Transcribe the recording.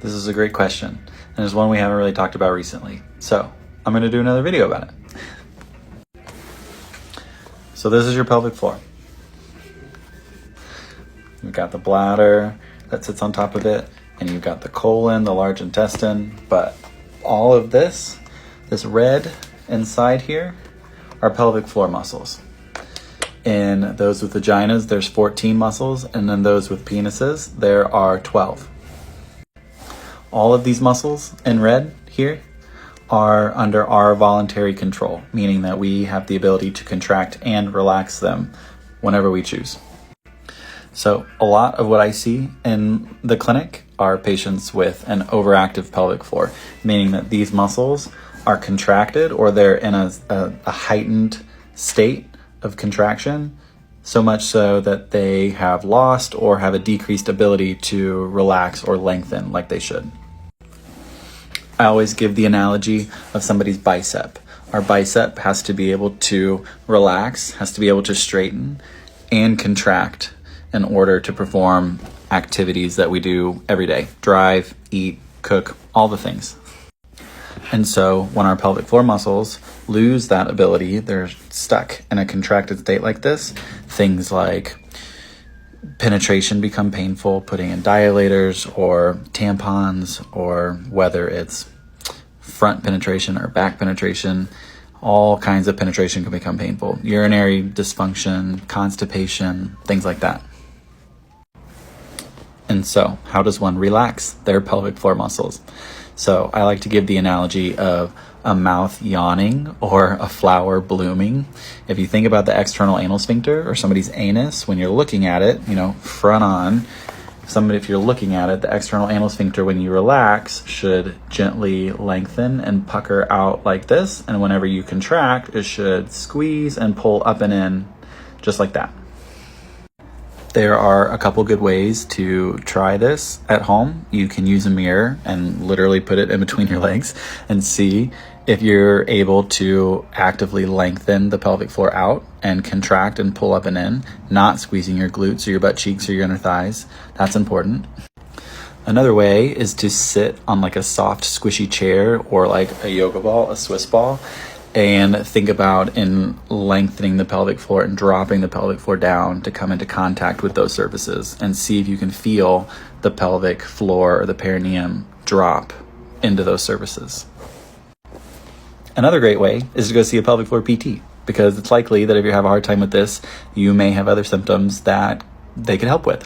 This is a great question, and it's one we haven't really talked about recently. So I'm going to do another video about it. So this is your pelvic floor. You've got the bladder that sits on top of it, and you've got the colon, the large intestine, but all of this red inside here are pelvic floor muscles. In those with vaginas, there's 14 muscles, and then those with penises, there are 12. All of these muscles in red here are under our voluntary control, meaning that we have the ability to contract and relax them whenever we choose. So a lot of what I see in the clinic are patients with an overactive pelvic floor, meaning that these muscles are contracted or they're in a heightened state of contraction, so much so that they have lost or have a decreased ability to relax or lengthen like they should. I always give the analogy of somebody's bicep. Our bicep has to be able to relax, has to be able to straighten and contract in order to perform activities that we do every day. Drive, eat, cook, all the things. And so when our pelvic floor muscles lose that ability, they're stuck in a contracted state like this. Things like penetration become painful, putting in dilators or tampons, or whether it's front penetration or back penetration, all kinds of penetration can become painful. Urinary dysfunction, constipation, things like that. And so how does one relax their pelvic floor muscles? So I like to give the analogy of a mouth yawning or a flower blooming. If you think about the external anal sphincter or somebody's anus, when you're looking at it, front on, if you're looking at it, the external anal sphincter, when you relax, should gently lengthen and pucker out like this. And whenever you contract, it should squeeze and pull up and in just like that. There are a couple good ways to try this at home. You can use a mirror and literally put it in between your legs and see if you're able to actively lengthen the pelvic floor out and contract and pull up and in, not squeezing your glutes or your butt cheeks or your inner thighs. That's important. Another way is to sit on like a soft, squishy chair or like a yoga ball, a Swiss ball, and think about in lengthening the pelvic floor and dropping the pelvic floor down to come into contact with those surfaces, and see if you can feel the pelvic floor or the perineum drop into those surfaces. Another great way is to go see a pelvic floor PT, because it's likely that if you have a hard time with this, you may have other symptoms that they can help with.